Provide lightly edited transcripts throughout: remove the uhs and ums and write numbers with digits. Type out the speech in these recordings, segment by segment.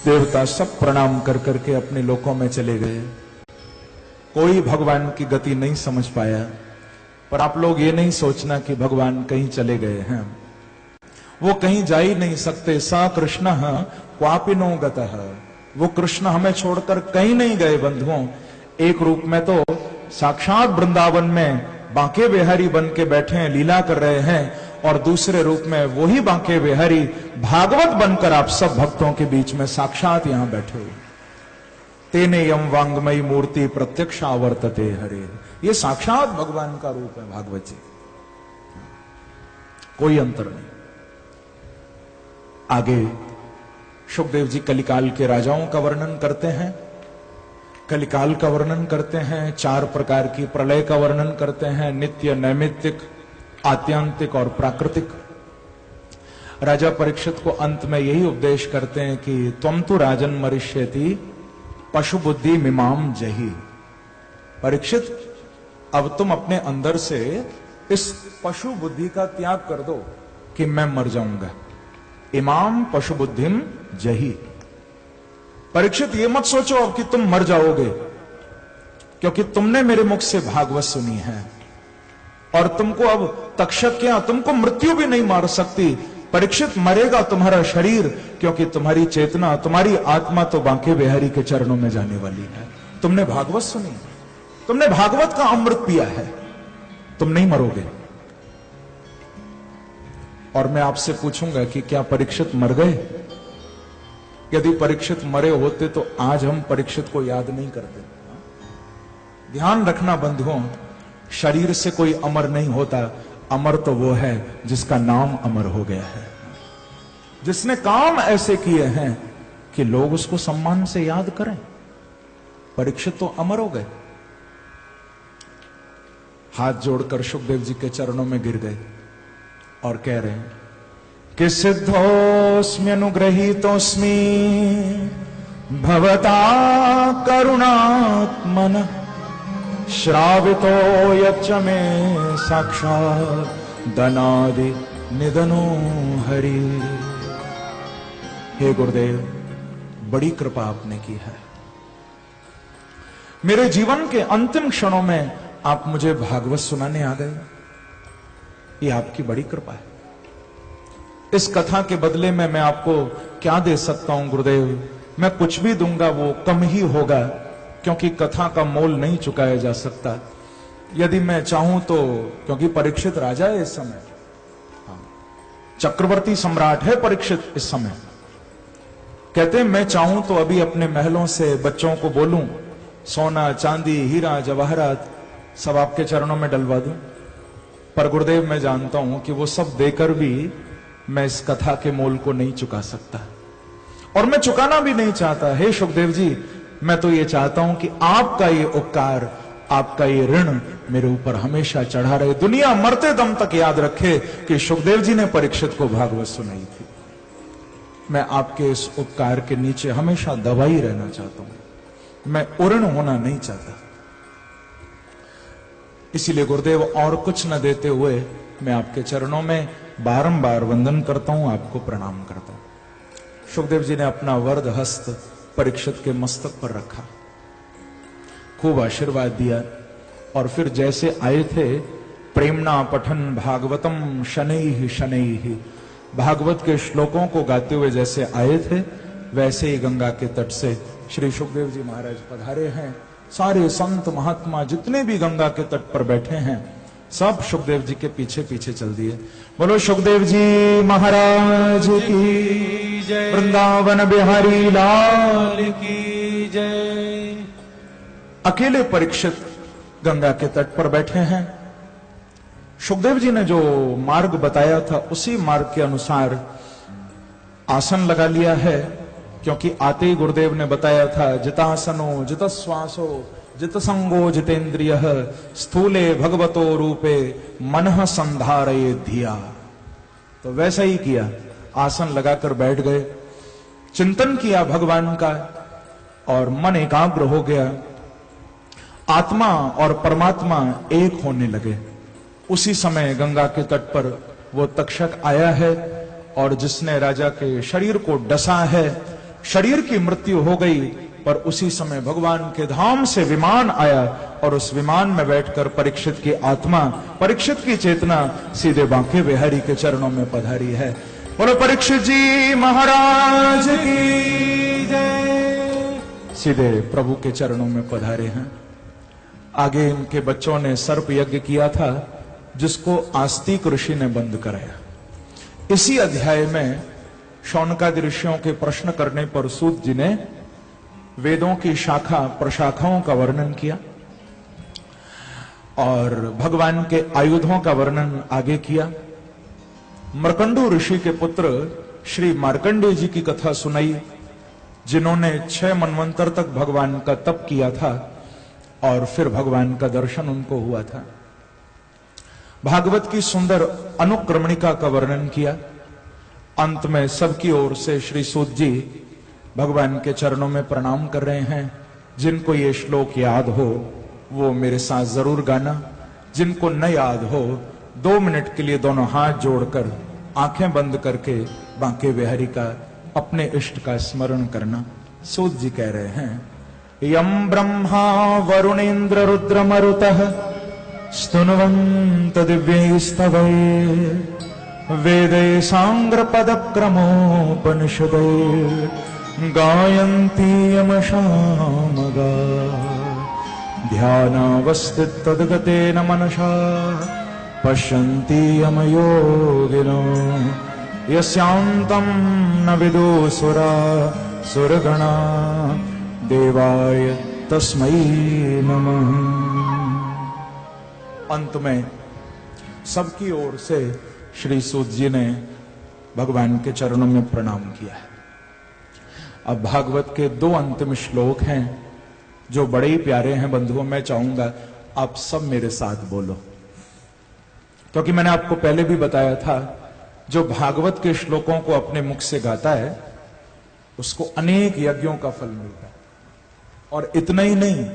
देवता सब प्रणाम कर करके अपने लोकों में चले गए। कोई भगवान की गति नहीं समझ पाया। पर आप लोग ये नहीं सोचना कि भगवान कहीं चले गए हैं, वो कहीं जा ही नहीं सकते। सा कृष्ण क्वापिनो गतः, वो कृष्ण हमें छोड़कर कहीं नहीं गए बंधुओं। एक रूप में तो साक्षात वृंदावन में बांके बिहारी बन के बैठे हैं, लीला कर रहे हैं, और दूसरे रूप में वही बांके बिहारी भागवत बनकर आप सब भक्तों के बीच में साक्षात यहां बैठे हुए। तेने यम वांगमयी मूर्ति प्रत्यक्षावर्तते हरे, ये साक्षात भगवान का रूप है भागवत जी, कोई अंतर नहीं। आगे शुकदेव जी कलिकाल के राजाओं का वर्णन करते हैं, कलिकाल का वर्णन करते हैं, 4 प्रकार की प्रलय का वर्णन करते हैं, नित्य, नैमित्तिक, आत्यांतिक और प्राकृतिक। राजा परीक्षित को अंत में यही उपदेश करते हैं कि त्वम तु राजन मरिष्यति पशु बुद्धि मिमाम जही। परीक्षित, अब तुम अपने अंदर से इस पशु बुद्धि का त्याग कर दो कि मैं मर जाऊंगा। इमाम पशु बुद्धिम जही। परीक्षित, ये मत सोचो अब कि तुम मर जाओगे, क्योंकि तुमने मेरे मुख से भागवत सुनी है और तुमको अब तक्षक क्या, तुमको मृत्यु भी नहीं मार सकती। परीक्षित, मरेगा तुम्हारा शरीर, क्योंकि तुम्हारी चेतना, तुम्हारी आत्मा तो बांके बिहारी के चरणों में जाने वाली है। तुमने भागवत सुनी, तुमने भागवत का अमृत पिया है, तुम नहीं मरोगे। और मैं आपसे पूछूंगा कि क्या परीक्षित मर गए? यदि परीक्षित मरे होते तो आज हम परीक्षित को याद नहीं करते। ध्यान रखना बंधुओं, शरीर से कोई अमर नहीं होता, अमर तो वो है जिसका नाम अमर हो गया है, जिसने काम ऐसे किए हैं कि लोग उसको सम्मान से याद करें। परीक्षित तो अमर हो गए। हाथ जोड़कर शुकदेव जी के चरणों में गिर गए और कह रहे हैं कि सिद्धोस्मि अनुग्रहीतोस्मि भवता करुणात्मन श्रावितो यच्च मे साक्षात् दनादि निधनो हरि। हे गुरुदेव, बड़ी कृपा आपने की है। मेरे जीवन के अंतिम क्षणों में आप मुझे भागवत सुनाने आ गए, ये आपकी बड़ी कृपा है। इस कथा के बदले में मैं आपको क्या दे सकता हूं गुरुदेव? मैं कुछ भी दूंगा वो कम ही होगा, क्योंकि कथा का मोल नहीं चुकाया जा सकता। यदि मैं चाहूं तो, क्योंकि परीक्षित राजा है इस समय, चक्रवर्ती सम्राट है परीक्षित इस समय, कहते हैं मैं चाहूं तो अभी अपने महलों से बच्चों को बोलूं सोना चांदी हीरा जवाहरात सब आपके चरणों में डलवा दूं। पर गुरुदेव, मैं जानता हूं कि वो सब देकर भी मैं इस कथा के मोल को नहीं चुका सकता, और मैं चुकाना भी नहीं चाहता। हे शुकदेव जी, मैं तो ये चाहता हूं कि आपका ये उपकार, आपका ये ऋण मेरे ऊपर हमेशा चढ़ा रहे। दुनिया मरते दम तक याद रखे कि शुकदेव जी ने परीक्षित को भागवत सुनाई थी। मैं आपके इस उपकार के नीचे हमेशा दबाई रहना चाहता हूं, मैं उऋण होना नहीं चाहता। इसीलिए गुरुदेव, और कुछ न देते हुए मैं आपके चरणों में बारंबार वंदन करता हूं, आपको प्रणाम करता हूं। शुकदेव जी ने अपना वरद हस्त परीक्षित के मस्तक पर रखा, खूब आशीर्वाद दिया, और फिर जैसे आए थे, प्रेमना पठन भागवतम शनैः शनैः, भागवत के श्लोकों को गाते हुए जैसे आए थे, वैसे ही गंगा के तट से श्री शुकदेव जी महाराज पधारे हैं। सारे संत महात्मा जितने भी गंगा के तट पर बैठे हैं, सब शुकदेव जी के पीछे पीछे चल दिए। बोलो शुकदेव जी महाराज की जय, वृंदावन बिहारी लाल की जय। अकेले परीक्षित गंगा के तट पर बैठे हैं। शुकदेव जी ने जो मार्ग बताया था उसी मार्ग के अनुसार आसन लगा लिया है, क्योंकि आते ही गुरुदेव ने बताया था जितासनो जितश्वासो जितसंगो जितेन्द्रियः स्थूले भगवतो रूपे मनः संधारये धिया। तो वैसा ही किया, आसन लगाकर बैठ गए, चिंतन किया भगवान का, और मन एकाग्र हो गया। आत्मा और परमात्मा एक होने लगे। उसी समय गंगा के तट पर वो तक्षक आया है, और जिसने राजा के शरीर को डसा है, शरीर की मृत्यु हो गई, पर उसी समय भगवान के धाम से विमान आया और उस विमान में बैठकर परीक्षित की आत्मा, परीक्षित की चेतना सीधे बांके बिहारी के चरणों में पधारी है। बोलो परीक्षित जी महाराज की जय। सीधे प्रभु के चरणों में पधारे हैं। आगे इनके बच्चों ने सर्प यज्ञ किया था, जिसको आस्तिक ऋषि ने बंद कराया। इसी अध्याय में शौनकादि ऋषियों के प्रश्न करने पर सूत जी ने वेदों की शाखा प्रशाखाओं का वर्णन किया और भगवान के आयुधों का वर्णन आगे किया। मर्कंडू ऋषि के पुत्र श्री मार्कंडेय जी की कथा सुनाई, जिन्होंने 6 मनवंतर तक भगवान का तप किया था और फिर भगवान का दर्शन उनको हुआ था। भागवत की सुंदर अनुक्रमणिका का वर्णन किया। अंत में सबकी ओर से श्री सूत जी भगवान के चरणों में प्रणाम कर रहे हैं। जिनको ये श्लोक याद हो वो मेरे साथ जरूर गाना, जिनको न याद हो 2 मिनट के लिए दोनों हाथ जोड़कर आंखें बंद करके बांके बिहारी का, अपने इष्ट का स्मरण करना। सूत जी कह रहे हैं, यम ब्रह्मा वरुणेन्द्र रुद्र मरुतः स्तुन्वन्त दिव्यैस्तवैः वेदै सांग्र पदक्रमोपनिषदैः गायन्ति यमशामगा ध्यानावस्थितद्गतेन मनसा पश्यन्ति यमयोगिनो यस्यान्तं न विदुसुरा सुरगणा देवाय तस्मै नमः। अंत में सबकी ओर से श्री सूत जी ने भगवान के चरणों में प्रणाम किया है। अब भागवत के 2 अंतिम श्लोक हैं जो बड़े ही प्यारे हैं बंधुओं। मैं चाहूंगा आप सब मेरे साथ बोलो, क्योंकि मैंने आपको पहले भी बताया था, जो भागवत के श्लोकों को अपने मुख से गाता है उसको अनेक यज्ञों का फल मिलता है। और इतना ही नहीं,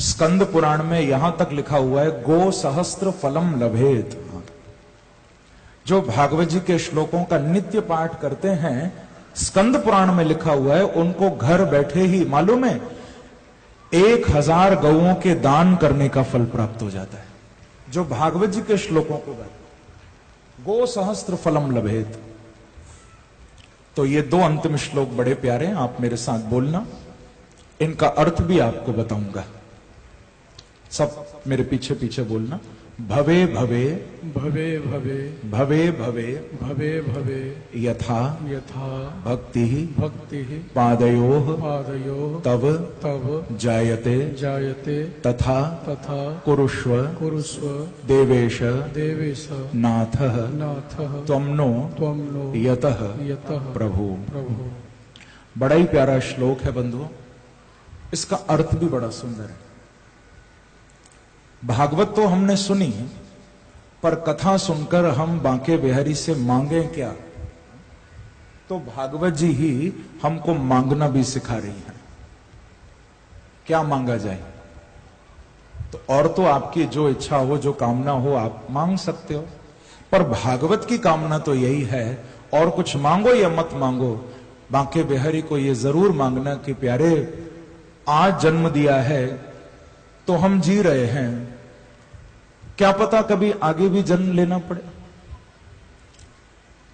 स्कंद पुराण में यहां तक लिखा हुआ है, गो सहस्त्र फलम लभेत। जो भागवत जी के श्लोकों का नित्य पाठ करते हैं, स्कंद पुराण में लिखा हुआ है, उनको घर बैठे ही मालूम है 1000 गौओं के दान करने का फल प्राप्त हो जाता है। जो भागवत जी के श्लोकों को गाते, गो सहस्त्र फलम लभेत। तो ये 2 अंतिम श्लोक बड़े प्यारे हैं, आप मेरे साथ बोलना। इनका अर्थ भी आपको बताऊंगा, सब मेरे पीछे पीछे बोलना। भवे भवे भवे भवे भवे भवे भवे भवे यथा यथा भक्ति भक्ति पादयोः पादयोः तव तव जायते जायते तथा तथा कुरुष्व कुरुष्व देवेश देवेश नाथः नाथः त्वं नो यतः यतः प्रभु। प्रभु। बड़ा ही प्यारा श्लोक है बंधुओं, इसका अर्थ भी बड़ा सुंदर है। भागवत तो हमने सुनी, पर कथा सुनकर हम बांके बिहारी से मांगे क्या? तो भागवत जी ही हमको मांगना भी सिखा रही है। क्या मांगा जाए? तो और तो आपकी जो इच्छा हो, जो कामना हो, आप मांग सकते हो, पर भागवत की कामना तो यही है, और कुछ मांगो या मत मांगो, बांके बिहारी को यह जरूर मांगना कि प्यारे, आज जन्म दिया है तो हम जी रहे हैं, क्या पता कभी आगे भी जन्म लेना पड़े,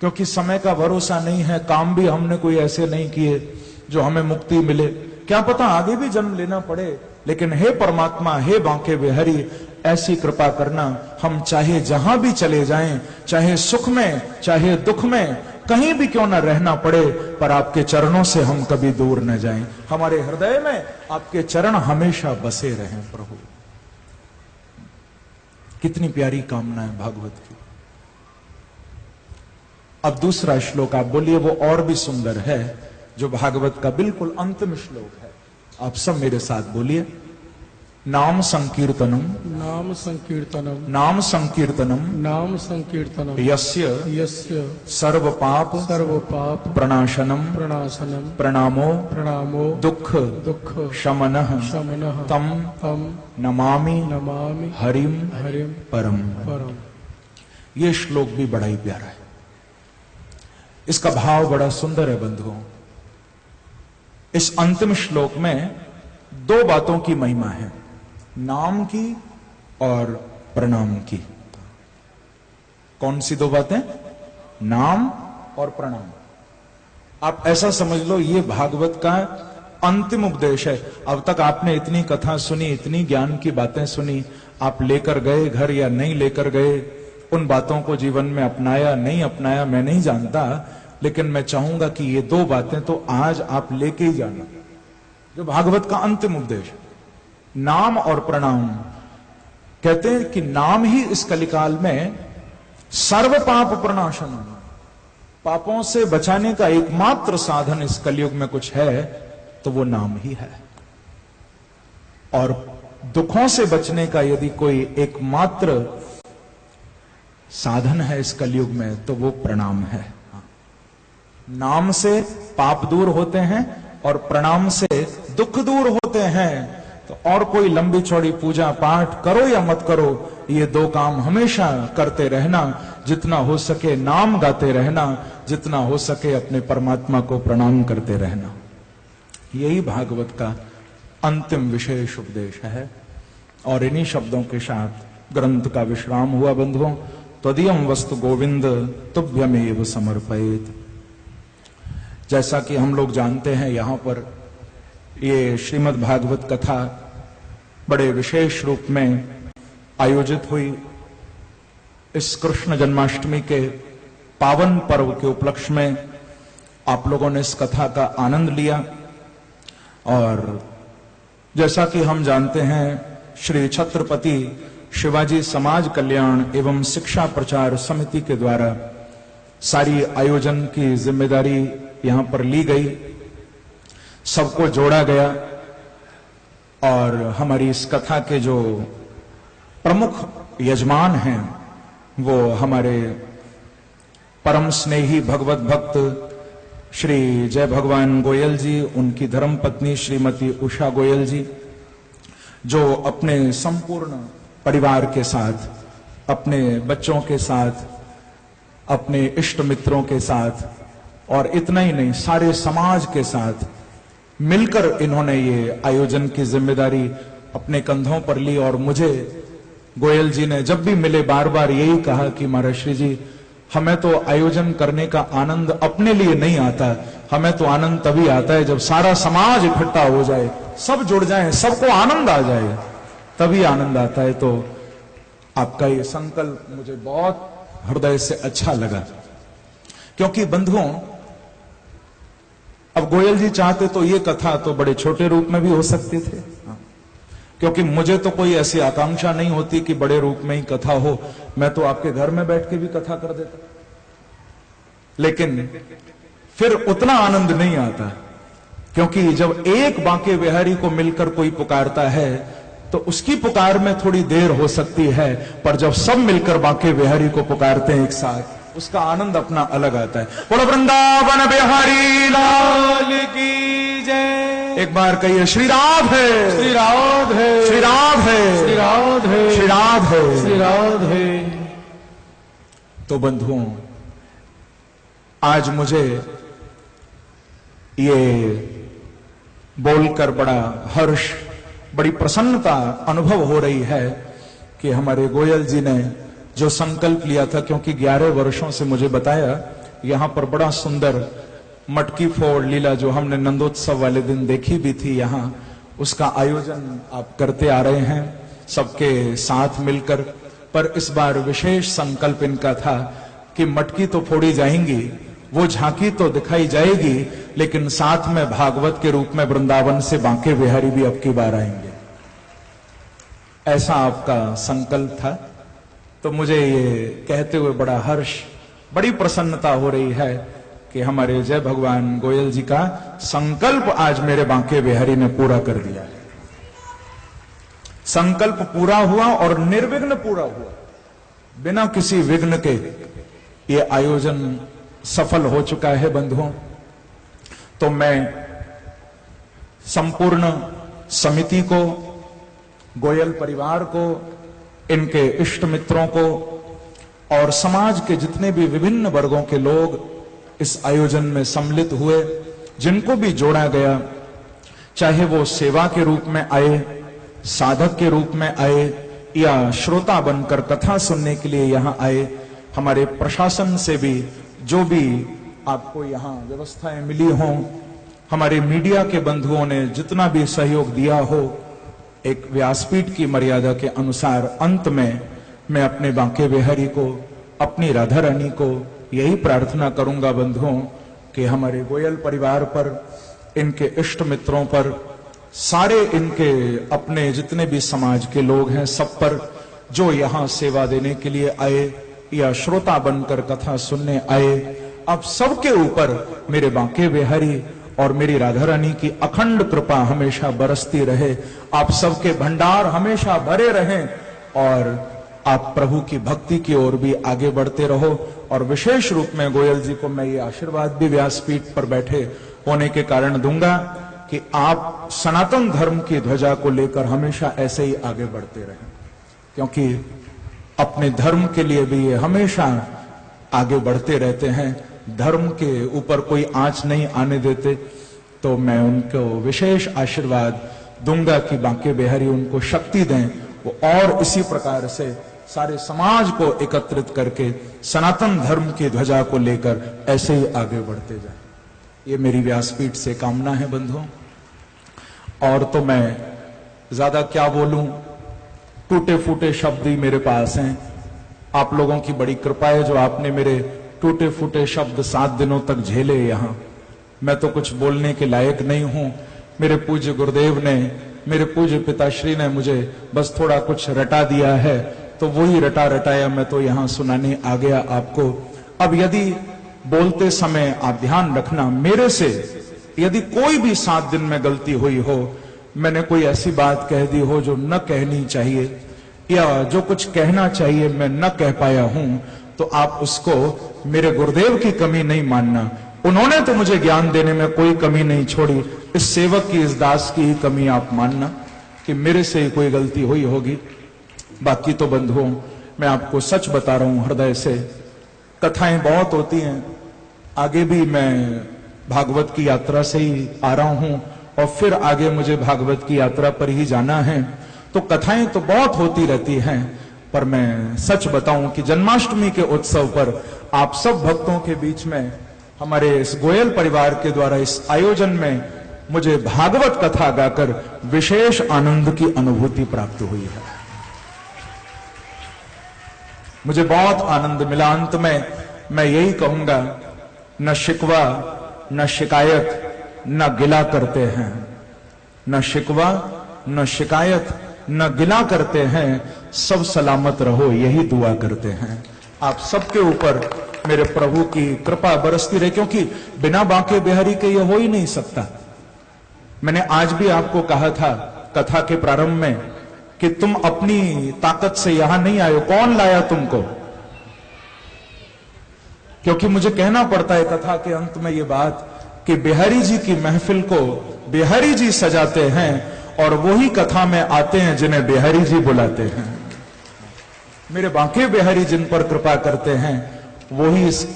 क्योंकि समय का भरोसा नहीं है। काम भी हमने कोई ऐसे नहीं किए जो हमें मुक्ति मिले, क्या पता आगे भी जन्म लेना पड़े। लेकिन हे परमात्मा, हे बांके बिहारी, ऐसी कृपा करना, हम चाहे जहां भी चले जाएं, चाहे सुख में चाहे दुख में, कहीं भी क्यों ना रहना पड़े, पर आपके चरणों से हम कभी दूर न जाएं। हमारे हृदय में आपके चरण हमेशा बसे रहें प्रभु। कितनी प्यारी कामना है भागवत की। अब दूसरा श्लोक आप बोलिए, वो और भी सुंदर है, जो भागवत का बिल्कुल अंतिम श्लोक है। आप सब मेरे साथ बोलिए, नाम संकीर्तनम नाम संकीर्तनम नाम संकीर्तनम नाम संकीर्तनम यस्य यस्य सर्व पाप प्रणाशनम प्रणाशनम प्रणामो दुख शमनः तम नमामि हरिम परम। ये श्लोक भी बड़ा ही प्यारा है, इसका भाव बड़ा सुंदर है बंधुओं। इस अंतिम श्लोक में दो बातों की महिमा है, नाम की और प्रणाम की। कौन सी दो बातें? नाम और प्रणाम। आप ऐसा समझ लो ये भागवत का अंतिम उपदेश है। अब तक आपने इतनी कथा सुनी, इतनी ज्ञान की बातें सुनी, आप लेकर गए घर या नहीं लेकर गए, उन बातों को जीवन में अपनाया नहीं अपनाया मैं नहीं जानता, लेकिन मैं चाहूंगा कि ये दो बातें तो आज आप लेके ही जाना, जो भागवत का अंतिम उपदेश, नाम और प्रणाम। कहते हैं कि नाम ही इस कलिकाल में सर्व पाप प्रणाशन, पापों से बचाने का एकमात्र साधन इस कलयुग में कुछ है तो वो नाम ही है। और दुखों से बचने का यदि कोई एकमात्र साधन है इस कलयुग में तो वो प्रणाम है। नाम से पाप दूर होते हैं और प्रणाम से दुख दूर होते हैं। तो और कोई लंबी चौड़ी पूजा पाठ करो या मत करो, ये दो काम हमेशा करते रहना, जितना हो सके नाम गाते रहना, जितना हो सके अपने परमात्मा को प्रणाम करते रहना। यही भागवत का अंतिम विशेष उपदेश है। और इन्हीं शब्दों के साथ ग्रंथ का विश्राम हुआ। बंधुओं, त्वदीयं वस्तु गोविंद तुभ्यमेव समर्पयेत्। जैसा कि हम लोग जानते हैं, यहां पर ये श्रीमद् भागवत कथा बड़े विशेष रूप में आयोजित हुई। इस कृष्ण जन्माष्टमी के पावन पर्व के उपलक्ष्य में आप लोगों ने इस कथा का आनंद लिया। और जैसा कि हम जानते हैं, श्री छत्रपति शिवाजी समाज कल्याण एवं शिक्षा प्रचार समिति के द्वारा सारी आयोजन की जिम्मेदारी यहां पर ली गई, सबको जोड़ा गया। और हमारी इस कथा के जो प्रमुख यजमान हैं वो हमारे परम स्नेही भगवत भक्त श्री जय भगवान गोयल जी, उनकी धर्मपत्नी श्रीमती उषा गोयल जी, जो अपने संपूर्ण परिवार के साथ, अपने बच्चों के साथ, अपने इष्ट मित्रों के साथ और इतना ही नहीं सारे समाज के साथ मिलकर इन्होंने ये आयोजन की जिम्मेदारी अपने कंधों पर ली। और मुझे गोयल जी ने जब भी मिले बार बार यही कहा कि महाराष्ट्री जी, हमें तो आयोजन करने का आनंद अपने लिए नहीं आता, हमें तो आनंद तभी आता है जब सारा समाज इकट्ठा हो जाए, सब जुड़ जाए, सबको आनंद आ जाए, तभी आनंद आता है। तो आपका ये संकल्प मुझे बहुत हृदय से अच्छा लगा। क्योंकि बंधुओं, अब गोयल जी चाहते तो ये कथा तो बड़े छोटे रूप में भी हो सकती थे, क्योंकि मुझे तो कोई ऐसी आकांक्षा नहीं होती कि बड़े रूप में ही कथा हो, मैं तो आपके घर में बैठ के भी कथा कर देता, लेकिन फिर उतना आनंद नहीं आता। क्योंकि जब एक बांके बिहारी को मिलकर कोई पुकारता है तो उसकी पुकार में थोड़ी देर हो सकती है, पर जब सब मिलकर बांके बिहारी को पुकारते हैं एक साथ, उसका आनंद अपना अलग आता है। बोलो वृंदावन बिहारी लाल की जय। एक बार कहिए श्री राधे, श्री राधे, श्री राधे, श्री राधे, श्री राधे, श्री राधे। तो बंधुओं, आज मुझे ये बोलकर बड़ा हर्ष, बड़ी प्रसन्नता अनुभव हो रही है कि हमारे गोयल जी ने जो संकल्प लिया था, क्योंकि 11 वर्षों से मुझे बताया यहां पर बड़ा सुंदर मटकी फोड़ लीला जो हमने नंदोत्सव वाले दिन देखी भी थी, यहां उसका आयोजन आप करते आ रहे हैं सबके साथ मिलकर। पर इस बार विशेष संकल्प इनका था कि मटकी तो फोड़ी जाएंगी, वो झांकी तो दिखाई जाएगी, लेकिन साथ में भागवत के रूप में वृंदावन से बांके बिहारी भी अब की बार आएंगे। ऐसा आपका संकल्प था। तो मुझे ये कहते हुए बड़ा हर्ष, बड़ी प्रसन्नता हो रही है कि हमारे जय भगवान गोयल जी का संकल्प आज मेरे बांके बिहारी ने पूरा कर दिया है। संकल्प पूरा हुआ और निर्विघ्न पूरा हुआ, बिना किसी विघ्न के ये आयोजन सफल हो चुका है बंधुओं। तो मैं संपूर्ण समिति को, गोयल परिवार को, इनके इष्ट मित्रों को और समाज के जितने भी विभिन्न वर्गों के लोग इस आयोजन में सम्मिलित हुए, जिनको भी जोड़ा गया, चाहे वो सेवा के रूप में आए, साधक के रूप में आए, या श्रोता बनकर कथा सुनने के लिए यहां आए। हमारे प्रशासन से भी जो भी आपको यहां व्यवस्थाएं मिली हों, हमारे मीडिया के बंधुओं ने जितना भी सहयोग दिया हो, एक व्यासपीठ की मर्यादा के अनुसार अंत में मैं अपने बांके बिहारी को, अपनी राधा रानी को यही प्रार्थना करूंगा बंधुओं कि हमारे गोयल परिवार पर, इनके इष्ट मित्रों पर, सारे इनके अपने जितने भी समाज के लोग हैं, सब पर जो यहां सेवा देने के लिए आए या श्रोता बनकर कथा सुनने आए, आप सबके ऊपर मेरे बांके बिहारी और मेरी राधा रानी की अखंड कृपा हमेशा बरसती रहे। आप सबके भंडार हमेशा भरे रहें और आप प्रभु की भक्ति की ओर भी आगे बढ़ते रहो। और विशेष रूप में गोयल जी को मैं ये आशीर्वाद भी व्यासपीठ पर बैठे होने के कारण दूंगा कि आप सनातन धर्म की ध्वजा को लेकर हमेशा ऐसे ही आगे बढ़ते रहें, क्योंकि अपने धर्म के लिए भी ये हमेशा आगे बढ़ते रहते हैं, धर्म के ऊपर कोई आंच नहीं आने देते। तो मैं उनको विशेष आशीर्वाद दूंगा कि बांके बिहारी उनको शक्ति दें, वो और इसी प्रकार से सारे समाज को एकत्रित करके सनातन धर्म की ध्वजा को लेकर ऐसे ही आगे बढ़ते जाएं। ये मेरी व्यासपीठ से कामना है बंधुओं। और तो मैं ज्यादा क्या बोलूं, टूटे फूटे शब्द ही मेरे पास हैं। आप लोगों की बड़ी कृपा है जो आपने मेरे टूटे फूटे शब्द 7 दिनों तक झेले यहां। मैं तो कुछ बोलने के लायक नहीं हूं। मेरे पूज्य गुरुदेव ने, मेरे पूज्य पिताश्री ने मुझे बस थोड़ा कुछ रटा दिया है, तो वही रटा रटाया मैं तो यहां सुनाने आ गया आपको। अब यदि बोलते समय आप ध्यान रखना, मेरे से यदि कोई भी 7 दिन में गलती हुई हो, मैंने कोई ऐसी बात कह दी हो जो न कहनी चाहिए, या जो कुछ कहना चाहिए मैं न कह पाया हूं, तो आप उसको मेरे गुरुदेव की कमी नहीं मानना। उन्होंने तो मुझे ज्ञान देने में कोई कमी नहीं छोड़ी, इस सेवक की, इस दास की ही कमी आप मानना कि मेरे से ही कोई गलती हुई होगी। बाकी तो बंधुओं, मैं आपको सच बता रहा हूं हृदय से, कथाएं बहुत होती हैं। आगे भी मैं भागवत की यात्रा से ही आ रहा हूं और फिर आगे मुझे भागवत की यात्रा पर ही जाना है, तो कथाएं तो बहुत होती रहती हैं। पर मैं सच बताऊं कि जन्माष्टमी के उत्सव पर आप सब भक्तों के बीच में, हमारे इस गोयल परिवार के द्वारा इस आयोजन में मुझे भागवत कथा गाकर विशेष आनंद की अनुभूति प्राप्त हुई है। मुझे बहुत आनंद मिला। अंत में मैं यही कहूंगा, न शिकवा न शिकायत न गिला करते हैं, न शिकवा न शिकायत न गिला करते हैं, सब सलामत रहो यही दुआ करते हैं। आप सबके ऊपर मेरे प्रभु की कृपा बरसती रहे, क्योंकि बिना बांके बिहारी के ये हो ही नहीं सकता। मैंने आज भी आपको कहा था कथा के प्रारंभ में कि तुम अपनी ताकत से यहां नहीं आए हो, कौन लाया तुमको? क्योंकि मुझे कहना पड़ता है कथा के अंत में ये बात कि बिहारी जी की महफिल को बिहारी जी सजाते हैं और वही कथा में आते हैं जिन्हें बिहारी जी बुलाते हैं। मेरे बांके बिहारी जिन पर कृपा करते हैं वही इस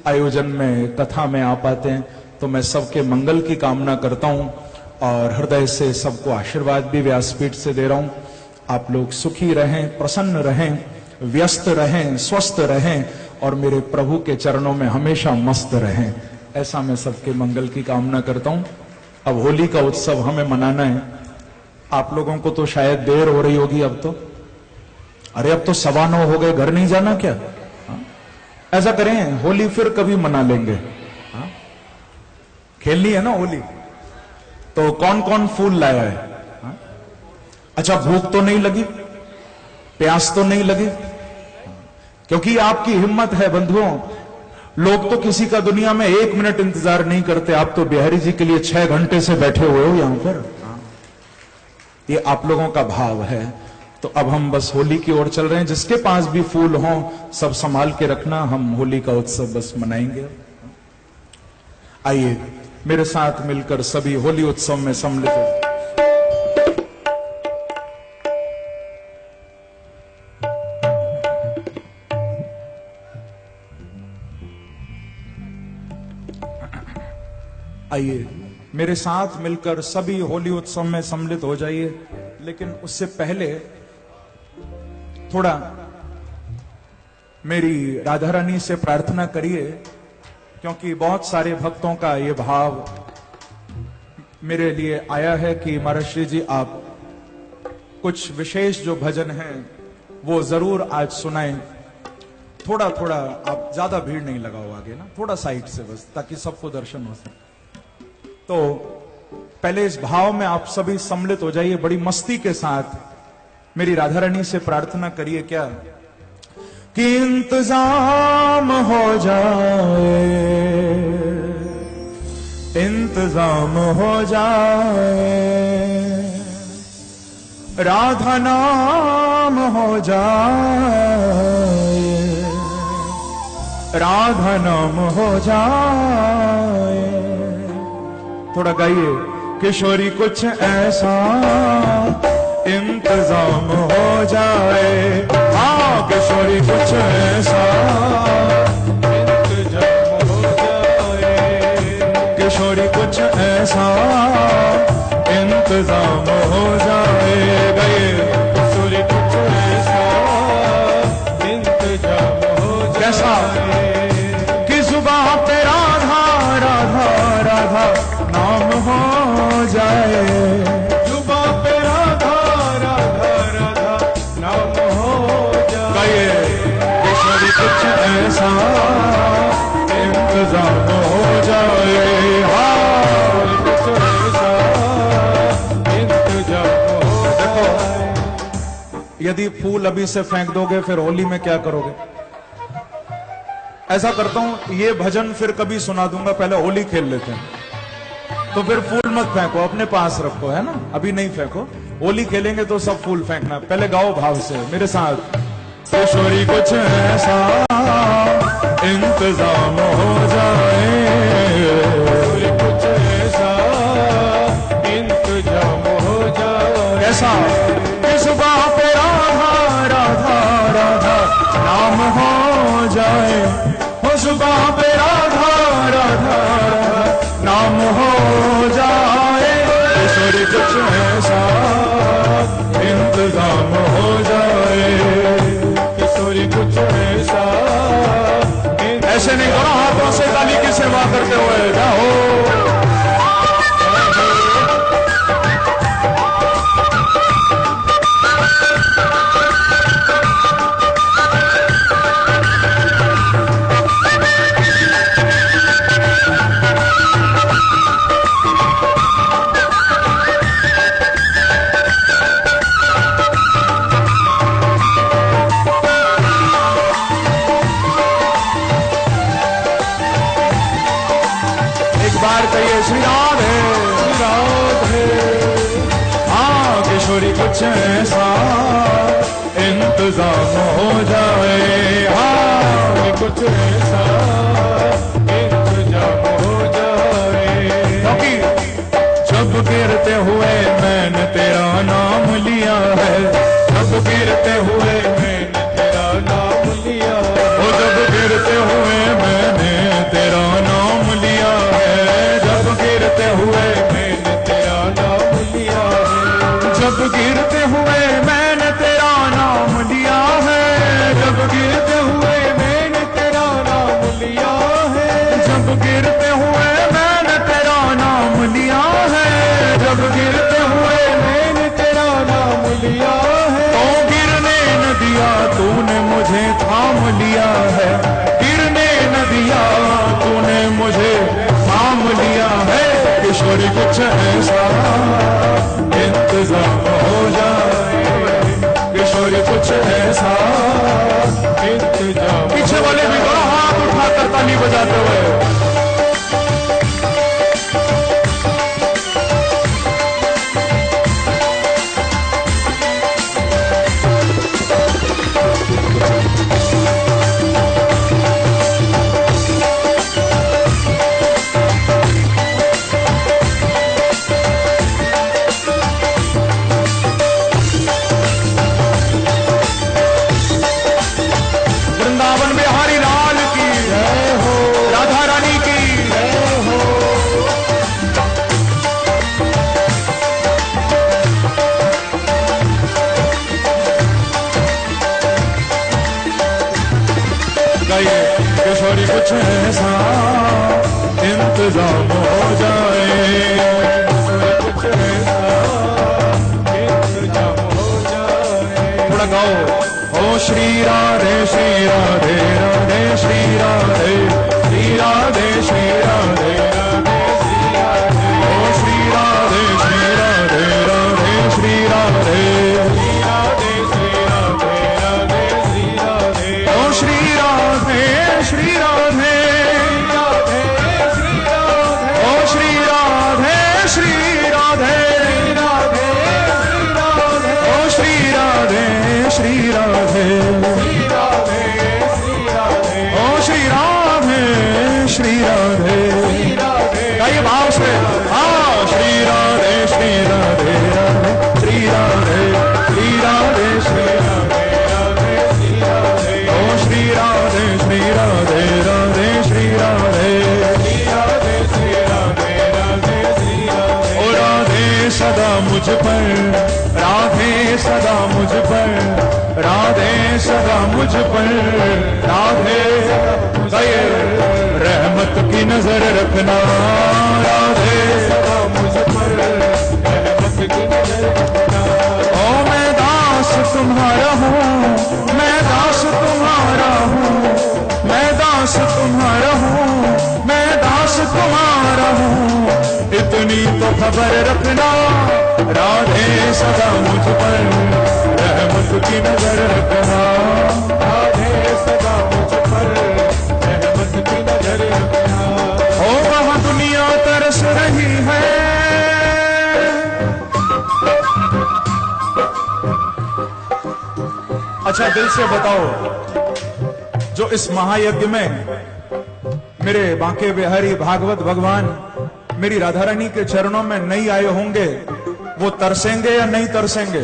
आयोजन में, कथा में आ पाते हैं। तो मैं सबके मंगल की कामना करता हूं और हृदय से सबको आशीर्वाद भी व्यासपीठ से दे रहा हूं। आप लोग सुखी रहें, प्रसन्न रहें, व्यस्त रहें, स्वस्थ रहें और मेरे प्रभु के चरणों में हमेशा मस्त रहें, ऐसा मैं सबके मंगल की कामना करता हूं। अब होली का उत्सव हमें मनाना है। आप लोगों को तो शायद देर हो रही होगी अब तो, अरे अब तो 9:15 हो गए, घर नहीं जाना क्या? ऐसा करें, होली फिर कभी मना लेंगे। खेलनी है ना होली, तो कौन कौन फूल लाया है? अच्छा, भूख तो नहीं लगी, प्यास तो नहीं लगी? क्योंकि आपकी हिम्मत है बंधुओं। लोग तो किसी का दुनिया में 1 मिनट इंतजार नहीं करते, आप तो बिहारी जी के लिए 6 घंटे से बैठे हुए हो यहां पर। ये आप लोगों का भाव है। तो अब हम बस होली की ओर चल रहे हैं। जिसके पास भी फूल हों सब संभाल के रखना, हम होली का उत्सव बस मनाएंगे। आइए मेरे साथ मिलकर सभी होली उत्सव में सम्मिलित हो। आइए मेरे साथ मिलकर सभी होली उत्सव में सम्मिलित हो जाइए। लेकिन उससे पहले थोड़ा मेरी राधा रानी से प्रार्थना करिए, क्योंकि बहुत सारे भक्तों का ये भाव मेरे लिए आया है कि महर्षि जी आप कुछ विशेष जो भजन हैं वो जरूर आज सुनाएं। थोड़ा थोड़ा आप ज्यादा भीड़ नहीं लगाओ आगे ना, थोड़ा साइड से बस, ताकि सबको दर्शन हो सके। तो पहले इस भाव में आप सभी सम्मिलित हो जाइए, बड़ी मस्ती के साथ मेरी राधा रानी से प्रार्थना करिए क्या कि इंतजाम हो जाए, इंतजाम हो जाए, राधा नाम हो जाए, राधा नाम हो जाए। थोड़ा गाइए, किशोरी कुछ ऐसा इंतजाम हो जाए, हाँ किशोरी कुछ ऐसा इंतजाम हो जाए, किशोरी कुछ ऐसा इंतजाम हो जाए। गए किशोरी कुछ ऐसा इंतजाम हो जाए कि जुबान पे राधा राधा राधा नाम हो जाए, जुबान पे राधा राधा राधा नाम हो जाए। किशोरी कुछ ऐसा इंतजाम हो जाए, हाँ कुछ ऐसा इंतजाम हो जाए। यदि फूल अभी से फेंक दोगे फिर होली में क्या करोगे? ऐसा करता हूं, ये भजन फिर कभी सुना दूंगा, पहले होली खेल लेते हैं। तो फिर फूल मत फेंको, अपने पास रखो, है ना, अभी नहीं फेंको। होली खेलेंगे तो सब फूल फेंकना। पहले गाओ भाव से मेरे साथ, किशोरी कुछ ऐसा इंतजाम हो जाए, कुछ ऐसा इंतजाम हो जाए। ऐसा कि सुबह पे राधा राधा राधा नाम हो जाए, हो सुबह पे राधा राधा राधा नाम हो जाए। किशोरी कुछ ऐसा इंतजाम हो जाए, किशोरी कुछ ऐसा। ऐसे नहीं करो, हाथों से ताली की सेवा करते हुए जाओ। श्री राधे राधे, हाँ किशोरी कुछ ऐसा इंतजाम हो जाए, हाँ कुछ ऐसा इंतजाम हो जाए। क्योंकि जब गिरते हुए मैंने तेरा नाम लिया है, जब गिरते हुए मैंने तेरा नाम लिया है, वो जब गिरते हुए मैंने तेरा नाम लिया है, गिरते हुए मैंने तेरा नाम लिया है, जब गिरते हुए मैंने तेरा नाम लिया है, जब गिरते हुए मैंने तेरा नाम लिया है, जब गिरते हुए मैंने तेरा नाम लिया है, जब गिरते हुए मैंने तेरा नाम लिया है। तो गिरने न दिया तूने मुझे थाम लिया है, गिरने न दिया तूने मुझे थाम लिया है। किशोरी कुछ ऐसा इंतजाम हो जाए, किशोरी कुछ ऐसा इंतजाम। पीछे वाले भी करो, हाथ उठाकर ताली बजाते हुए। वृंदावन बिहारी लाल की जय हो, राधा रानी की कुछ ऐसा इंतजाम हो जाए, कुछ ऐसा इंतजाम हो जाए। थोड़ा गाओ। ओ श्री राधे राधे श्री राधे श्री राधे श्री राधे राधे श्री राधे। ओ श्री राधे राधे श्री राधे श्री राधे श्री राधे राधे श्री राधे। ओ श्री राधे श्री राधे राधे श्री राधे। ओ श्री राधे श्री राधे राधे श्री राधे। ओ श्री राधे श्री राधे श्री राधे श्री राधे। ओ श्री राधे श्री राधे श्री राधे। गाइए भाव से। हाँ श्री राधे राधे श्री राधे श्री राधे श्री राधे राधे श्री राधे। ओ श्री राधे राधे श्री राधे श्री राधे श्री राधे राधे श्री राधे। ओ राधे सदा मुझ पर, राधे सदा मुझ पर, राधे सदा मुझ पर, राधे गए रहमत की नजर रखना, राधे सदा मुझ पर रहमत की नजर रखना। ओ मैं दास तुम्हारा हूँ, मैं दास तुम्हारा हूँ, मैं दास तुम्हारा हूँ, मैं दास तुम्हारा हूँ, इतनी तो खबर रखना, राधे सदा मुझ पर रहमत की नजर रखना, राधे सदा मुझ पर रहमत की नजर रखना। ओ वहाँ दुनिया तरस रही है, अच्छा दिल से बताओ, जो इस महायज्ञ में मेरे बांके बिहारी भागवत भगवान मेरी राधा रानी के चरणों में नहीं आए होंगे, वो तरसेंगे या नहीं तरसेंगे?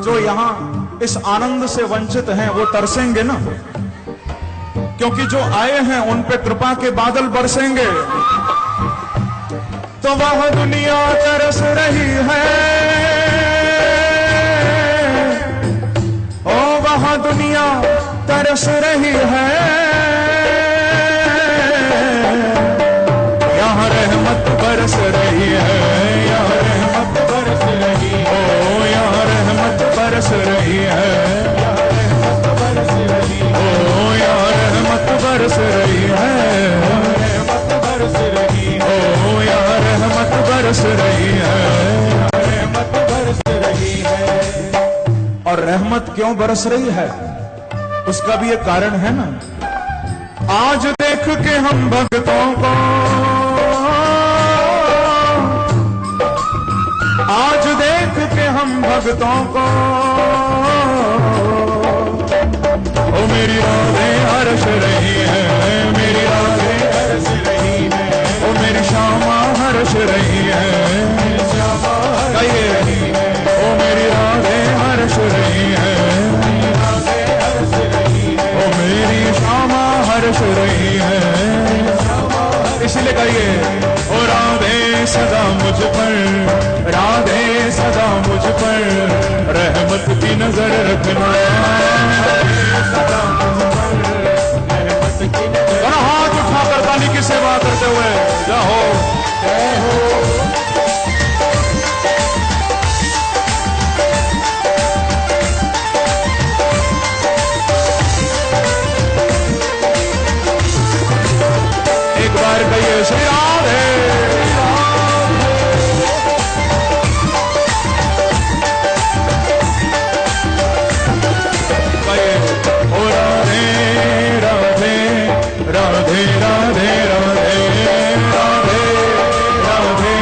जो यहां इस आनंद से वंचित हैं वो तरसेंगे ना, क्योंकि जो आए हैं उन पे कृपा के बादल बरसेंगे। तो वह दुनिया तरस रही है, ओ वह दुनिया तरस रही है, यहाँ रहमत बरस रही है, यहाँ रहमत बरस रही है, ओ यहाँ रहमत बरस रही है, यहाँ रहमत बरस रही है, ओ यहाँ रहमत बरस रही है, रहमत बरस रही है, ओ यहाँ रहमत बरस रही है, रहमत बरस रही है। और रहमत क्यों बरस रही है उसका भी एक कारण है ना। आज देख के हम भक्तों को, आज देख के हम भक्तों को, ओ मेरी राधे हर्ष रही है, मेरी राधे हर्ष रही है, ओ मेरी श्यामा हर्ष रही है, कहिए ओ मेरी राधे हर्ष रही है, ओ मेरी श्यामा हर्ष रही है। इसीलिए कहिए ओ राधे सदा मुझ पर, राधे सदा मुझ पर रहमत की नजर रखना, सदा मुझ पर रहमत की नजर। और हाथ उठाकर ताली की सेवा करते हुए जय हो जय हो। एक बार कहिए श्री राधे, ओ राधे राधे राधे राधे राधे राधे राधे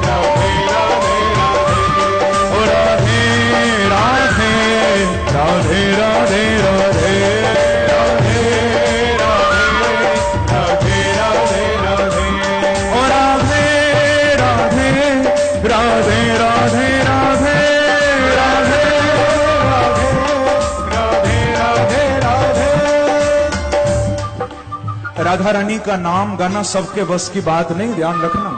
राधे राधे ओ राधे राधे राधे राधे राधे राधे राधे राधे राधे राधे राधे राधे। राधा रानी का नाम गाना सबके बस की बात नहीं, ध्यान रखना।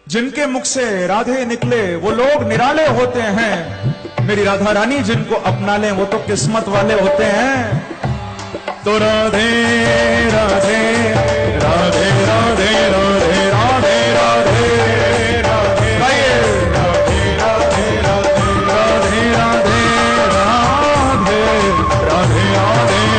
जिनके मुख से राधे निकले वो लोग निराले होते हैं, मेरी राधा रानी जिनको अपना लें वो तो किस्मत वाले होते हैं। तो राधे राधे राधे राधे राधे राधे राधे राधे राधे राधे राधे राधे राधे राधे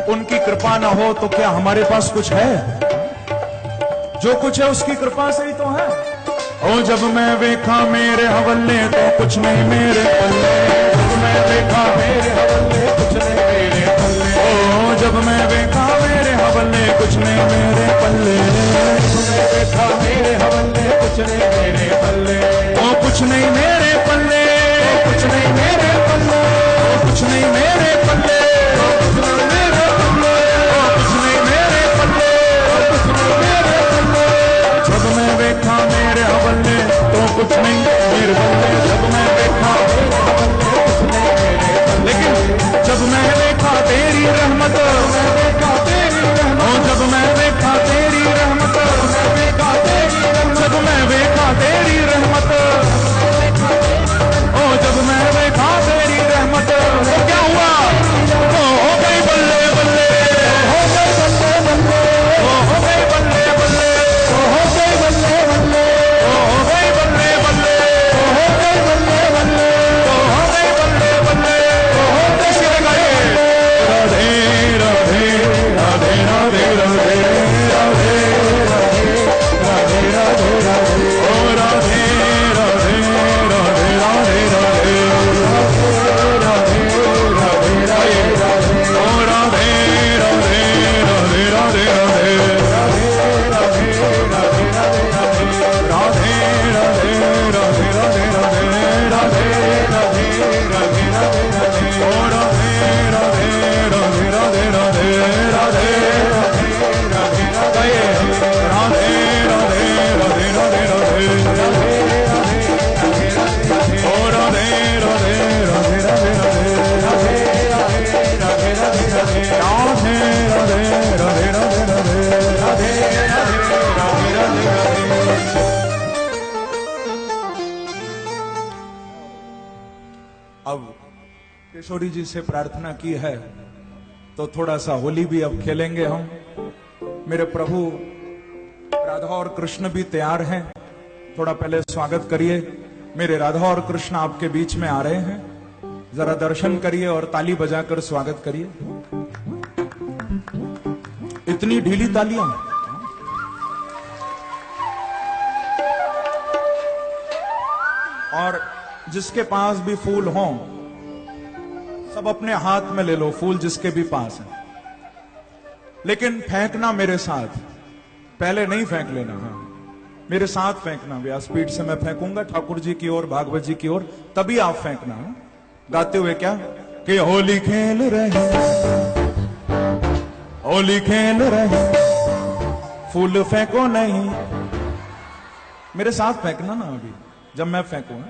उनकी कृपा ना हो तो क्या हमारे पास कुछ है? जो कुछ है उसकी कृपा से ही तो है। ओ जब मैं देखा मेरे हवल्ले तो कुछ नहीं मेरे पल्ले, जब मैं देखा मेरे हवल्ले कुछ नहीं मेरे पल्ले, ओ जब मैं देखा मेरे हवल्ले कुछ नहीं मेरे पल्ले, जब मैं देखा मेरे हवल्ले कुछ नहीं मेरे पल्ले, ओ कुछ नहीं मेरे पल्ले, कुछ नहीं मेरे पल्ले, कुछ नहीं मेरे पल्ले, कुछ नहीं मेरे पल्ले, कुछ नहीं मेरे पल्ले, कुछ नहीं मेरे पल्ले। जब मैं देखा मेरे हवल्ले तो कुछ नहीं मेरे पल्ले, जब मैं देखा मेरे हवल्ले कुछ नहीं मेरे पल्ले, लेकिन जब मैं देखा तेरी रहमत, मैं देखा तेरी रहमत, जब मैं देखा तेरी रहमत, मैं देखा तेरी रहमत, जब मैं देखा तेरी रहमत, ओ जब मैं देखा तेरी रहमत, तो क्या हुआ? तो हो गई बल्ले बल्ले, हो गई बल्ले बल्ले, हो गई बल्ले बल्ले, हो गई बल्ले बल्ले, हो गई बल्ले बल्ले, हो गई बल्ले बल्ले, हो गई बल्ले बल्ले, हो गई किसी ने गाए राधे राधे राधे राधे राधे राधे राधे राधे राधे ओ राधे राधे राधे राधे राधे राधे राधे राधे ओ राधे राधे राधे राधे राधे राधे राधे राधे राधे राधे राधे राधे राधे राधे ओ राधे राधे राधे राधे राधे राधे राधे राधे राधे राधे राधे ओ राधे राधे राधे राधे राधे राधे राधे राधे राधे राधे राधे। अब किशोरी जी से प्रार्थना की है तो थोड़ा सा होली भी अब खेलेंगे हम। मेरे प्रभु राधा और कृष्ण भी तैयार हैं, थोड़ा पहले स्वागत करिए। मेरे राधा और कृष्ण आपके बीच में आ रहे हैं, जरा दर्शन करिए और ताली बजाकर स्वागत करिए। इतनी ढीली तालियां। और जिसके पास भी फूल हों सब अपने हाथ में ले लो, फूल जिसके भी पास है, लेकिन फेंकना मेरे साथ, पहले नहीं फेंक लेना, हाँ मेरे साथ फेंकना। व्यासपीठ से मैं फेंकूंगा ठाकुर जी की ओर, भागवत जी की ओर, तभी आप फेंकना। गाते हुए क्या कि होली खेल रहे, होली खेल रहे, फूल फेंको नहीं, मेरे साथ फेंकना ना अभी जब मैं फेंकूं।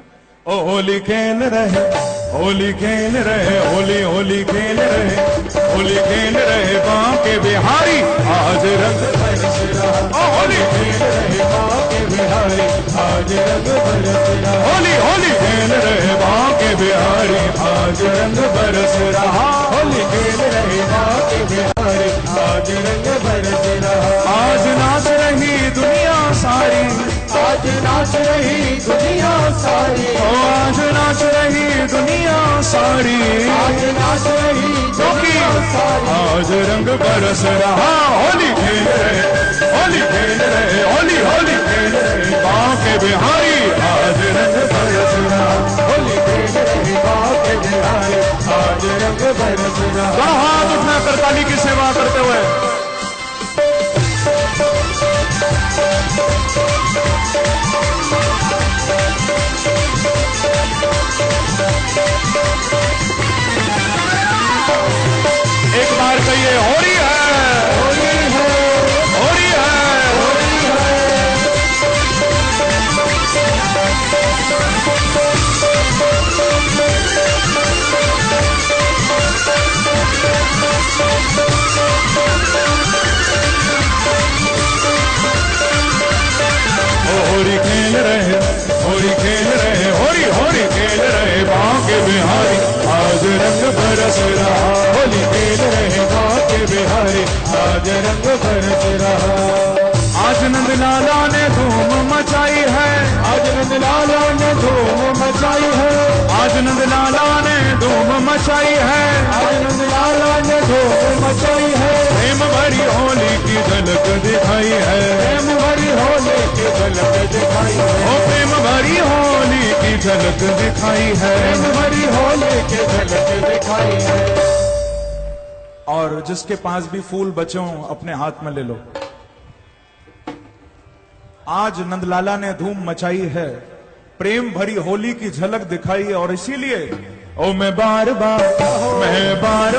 ओ होली खेल रहे, होली खेल रहे, होली होली खेल रहे, होली खेल रहे बांके बिहारी आज रंग बरस रहा, ओ होली खेल रहे बांके बिहारी आज रंग बरस रहा, होली होली खेल रहे बांके बिहारी आज रंग बरस रहा, होली खेल रहे बांके बिहारी आज रंग बरस रहा। आज नाच रही दुनिया सारी, आज नाच नाच रही दुनिया सारी, आज नाच रही दुनिया सारी, आज नाच रही दुनिया सारी। आज रंग बरस रहा, होली खेल रहे, होली खेल रहे, होली होली खेल रहे बांके बिहारी, आज रंग बरस रहा, होली खेल रहे बांके बिहारी, आज रंग बरस रहा। हाथ उठा कर ताली की सेवा करते हुए एक बार कहिए होली है, होली है, होली है, होली है। होली खेल रहे, होली खेल रहे, होली होली खेल रहे बांके बिहारी, आज रंग बरस रहा, होली खेल रहे बांके बिहारी, आज रंग बरस रहा। आज नंद लाला ने धूम मचाई है, आज नंद लाला ने धूम मचाई है, आज नंद लाला ने धूम मचाई है, आज नंद लाला ने धूम मचाई है। प्रेम भरी होली की झलक दिखाई है, प्रेम भरी होली की झलक दिखाई है, ओ प्रेम भरी होली की झलक दिखाई है। प्रेम भरी होली की झलक दिखाई है। और जिसके पास भी फूल बचे हों अपने हाथ में ले लो। आज नंदलाला ने धूम मचाई है, प्रेम भरी होली की झलक दिखाई है, और इसीलिए ओ मैं बार बार ओ मैं बार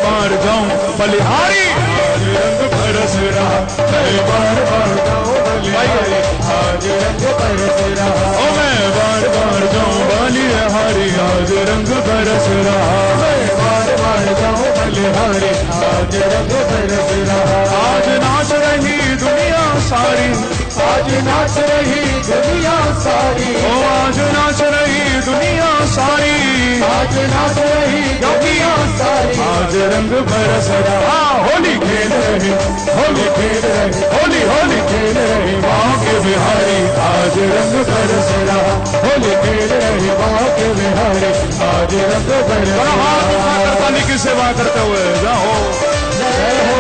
बार जाऊं बलिहारी, आज रंग बरस रहा, मैं बार बार जाऊं बलिहारी, आज रंग बरस रहा, ओ मैं बार बार जाऊं बलिहारी, आज रंग बरस रहा, मैं बार बार जाऊं बलिहारी, आज रंग बरस रहा। आज नाच रही दुनिया सारी, आज नाच रही दुनिया सारी, ओ आज नाच रही दुनिया सारी, आज नाच रही दुनिया सारी, आज रंग बरस रहा, होली खेल रहे, होली खेल रहे, होली होली खेल रहे बांके बिहारी, आज रंग बरस रहा, होली खेल रहे बांके बिहारी, आज रंग बरस और हाथ रहा। उठाकर ताली की सेवा करते हुए जाओ। जय हो।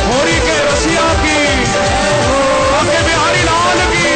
होली के रसिया की, बांके बिहारी लाल की।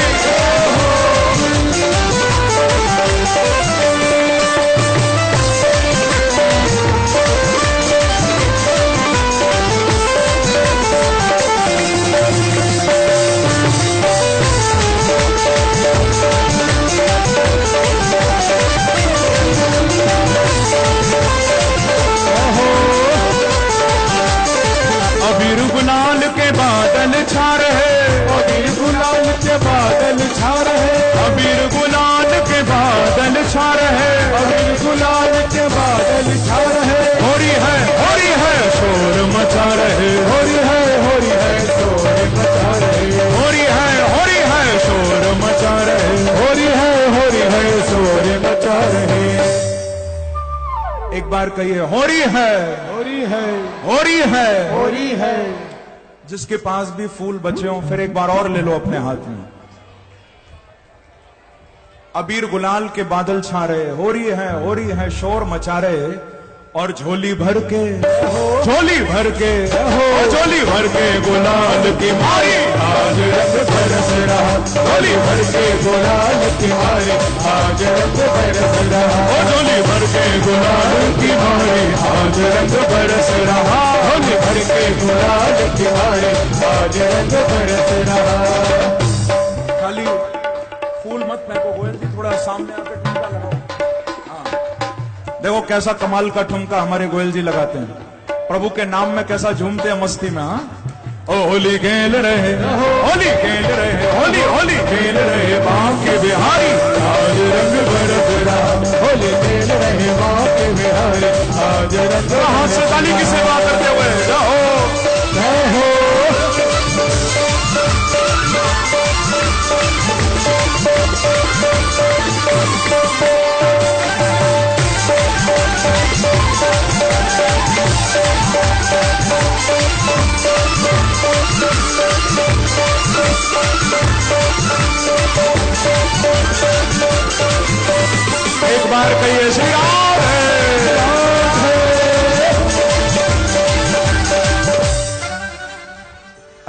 अबीर गुलाल के बादल छा रहे, अबीर गुलाल के बादल छा रहे, अबीर गुलाल के बादल छा रहे, अबीर गुलाल के बादल छा रहे। होली है शोर मचा रहे, होली है शोर मचा रहे, होली है शोर मचा रहे। होली है शोर मचा रहे। एक बार कहिए होली है, होली है, होली है। होली है। जिसके पास भी फूल बचे हों फिर एक बार और ले लो अपने हाथ में। अबीर गुलाल के बादल छा रहे, होली है शोर मचा रहे, और झोली भर के झोली भर के गुलाल की मारी, आज रंग बरस रहा, झोली भर के गुलाल की मारी, आज रंग बरस रहा, झोली भर के गुलाल की मारी, आज रंग बरस रहा, होली भर के गुलाल की मारी, आज रंग बरस रहा। खाली फूल मत फेंको गोयल जी, थोड़ा सामने आकर ठुमका लगाओ। देखो कैसा कमाल का ठुमका हमारे गोयल जी लगाते हैं, प्रभु के नाम में कैसा झूमते हैं मस्ती में। हाँ ओ होली खेल रहे, होली खेल रहे, होली खेल रहे बांके बिहारी, आज रंग बरस रहा, होली खेल रहे बांके बिहारी, आज रंग हाथ से ताली की सेवा करते हुए जाओ। जय हो।